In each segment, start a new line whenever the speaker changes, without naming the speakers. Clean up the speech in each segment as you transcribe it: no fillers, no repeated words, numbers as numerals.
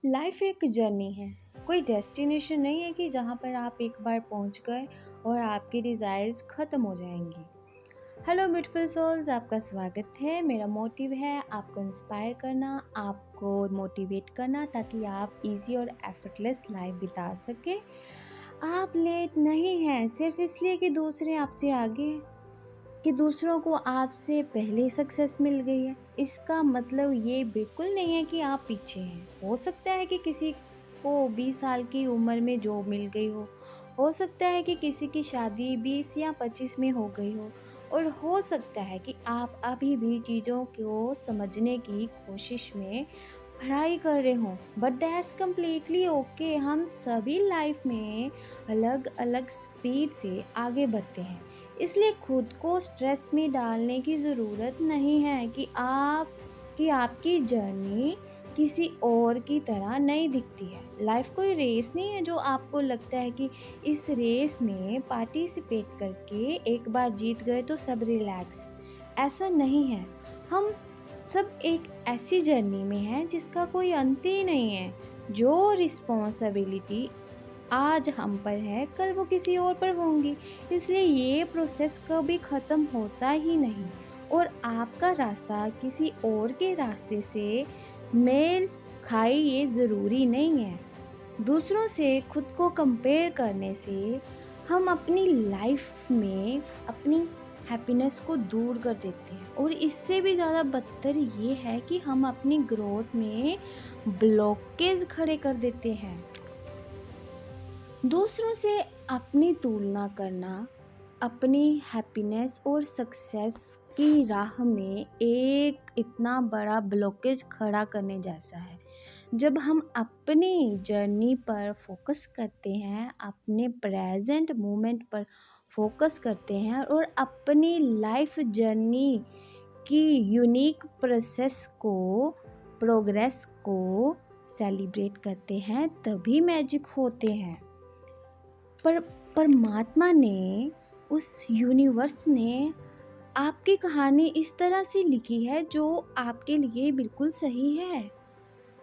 Life एक journey है। कोई डेस्टिनेशन नहीं है कि जहाँ पर आप एक बार पहुँच गए और आपकी डिज़ायर्स ख़त्म हो जाएंगी। हेलो ब्यूटीफुल सोल्स, आपका स्वागत है। मेरा मोटिव है आपको इंस्पायर करना, आपको मोटिवेट करना ताकि आप इजी और एफर्टलेस लाइफ बिता सके। आप लेट नहीं हैं सिर्फ इसलिए कि दूसरे आपसे आगे हैं, कि दूसरों को आपसे पहले सक्सेस मिल गई है। इसका मतलब ये बिल्कुल नहीं है कि आप पीछे हैं। हो सकता है कि किसी को 20 साल की उम्र में जॉब मिल गई हो सकता है कि किसी की शादी 20 या 25 में हो गई और हो सकता है कि आप अभी भी चीज़ों को समझने की कोशिश में पढ़ाई कर रहे हो, बट दैट्स कम्प्लीटली ओके। हम सभी लाइफ में अलग अलग स्पीड से आगे बढ़ते हैं, इसलिए खुद को स्ट्रेस में डालने की ज़रूरत नहीं है कि आपकी जर्नी किसी और की तरह नहीं दिखती है। लाइफ कोई रेस नहीं है जो आपको लगता है कि इस रेस में पार्टिसिपेट करके एक बार जीत गए तो सब रिलैक्स। ऐसा नहीं है। हम सब एक ऐसी जर्नी में हैं जिसका कोई अंत ही नहीं है। जो रिस्पॉन्सिबिलिटी आज हम पर है कल वो किसी और पर होंगी, इसलिए ये प्रोसेस कभी ख़त्म होता ही नहीं और आपका रास्ता किसी और के रास्ते से मेल खाए ये ज़रूरी नहीं है। दूसरों से खुद को कंपेयर करने से हम अपनी लाइफ में अपनी हैप्पीनेस को दूर कर देते हैं और इससे भी ज़्यादा बदतर ये है कि हम अपनी ग्रोथ में ब्लॉकेज खड़े कर देते हैं। दूसरों से अपनी तुलना करना अपनी हैप्पीनेस और सक्सेस की राह में एक इतना बड़ा ब्लॉकेज खड़ा करने जैसा है। जब हम अपनी जर्नी पर फोकस करते हैं, अपने प्रेजेंट मोमेंट पर फोकस करते हैं और अपनी लाइफ जर्नी की यूनिक प्रोग्रेस को सेलिब्रेट करते हैं, तभी मैजिक होते हैं। पर परमात्मा ने, उस यूनिवर्स ने आपकी कहानी इस तरह से लिखी है जो आपके लिए बिल्कुल सही है।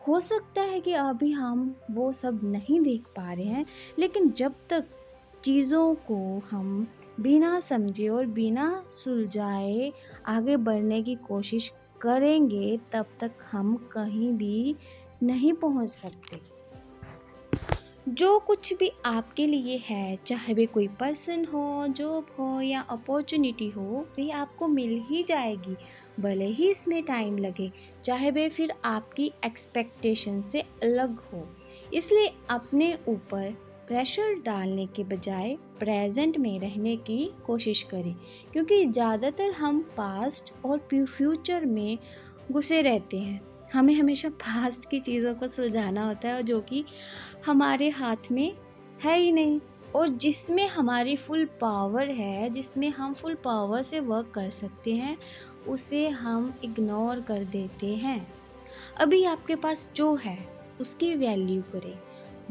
हो सकता है कि अभी हम वो सब नहीं देख पा रहे हैं, लेकिन जब तक चीज़ों को हम बिना समझे और बिना सुलझाए आगे बढ़ने की कोशिश करेंगे, तब तक हम कहीं भी नहीं पहुंच सकते। जो कुछ भी आपके लिए है, चाहे वे कोई पर्सन हो, जॉब हो या अपॉर्चुनिटी हो, वे आपको मिल ही जाएगी, भले ही इसमें टाइम लगे, चाहे वे फिर आपकी एक्सपेक्टेशन से अलग हो। इसलिए अपने ऊपर प्रेशर डालने के बजाय प्रेजेंट में रहने की कोशिश करें, क्योंकि ज़्यादातर हम पास्ट और फ्यूचर में घुसे रहते हैं। हमें हमेशा पास्ट की चीज़ों को सुलझाना होता है जो कि हमारे हाथ में है ही नहीं, और जिसमें हमारी फुल पावर है, जिसमें हम फुल पावर से वर्क कर सकते हैं, उसे हम इग्नोर कर देते हैं। अभी आपके पास जो है उसकी वैल्यू करें,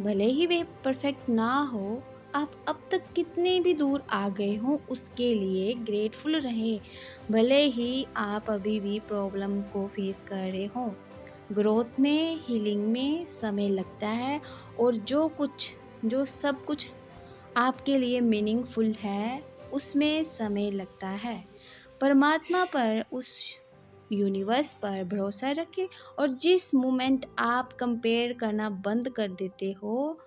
भले ही वे परफेक्ट ना हो। आप अब तक कितने भी दूर आ गए हों उसके लिए ग्रेटफुल रहें, भले ही आप अभी भी प्रॉब्लम को फेस कर रहे हों। ग्रोथ में, हीलिंग में समय लगता है, और जो सब कुछ आपके लिए मीनिंगफुल है उसमें समय लगता है। परमात्मा पर, उस यूनिवर्स पर भरोसा रखें, और जिस मोमेंट आप कंपेयर करना बंद कर देते हो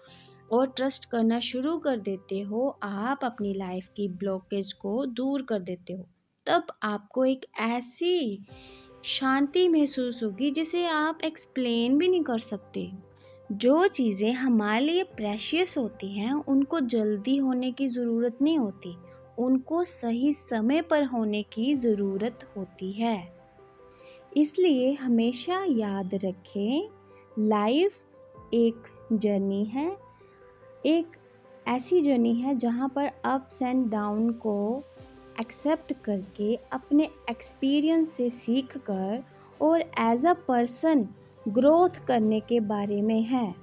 और ट्रस्ट करना शुरू कर देते हो, आप अपनी लाइफ की ब्लॉकेज को दूर कर देते हो। तब आपको एक ऐसी शांति महसूस होगी जिसे आप एक्सप्लेन भी नहीं कर सकते। जो चीज़ें हमारे लिए प्रेशियस होती हैं उनको जल्दी होने की ज़रूरत नहीं होती, उनको सही समय पर होने की ज़रूरत होती है। इसलिए हमेशा याद रखें, लाइफ एक जर्नी है, एक ऐसी जर्नी है जहाँ पर अप्स एंड डाउन को एक्सेप्ट करके, अपने एक्सपीरियंस से सीख कर और एज अ पर्सन ग्रोथ करने के बारे में है।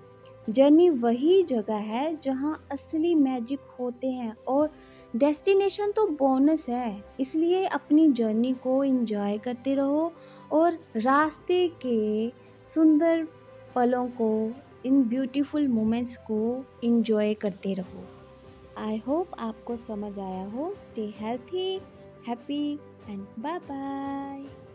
जर्नी वही जगह है जहाँ असली मैजिक होते हैं, और डेस्टिनेशन तो बोनस है। इसलिए अपनी जर्नी को एंजॉय करते रहो और रास्ते के सुंदर पलों को, इन ब्यूटीफुल मोमेंट्स को एंजॉय करते रहो। आई होप आपको समझ आया हो। Stay healthy, happy and bye bye.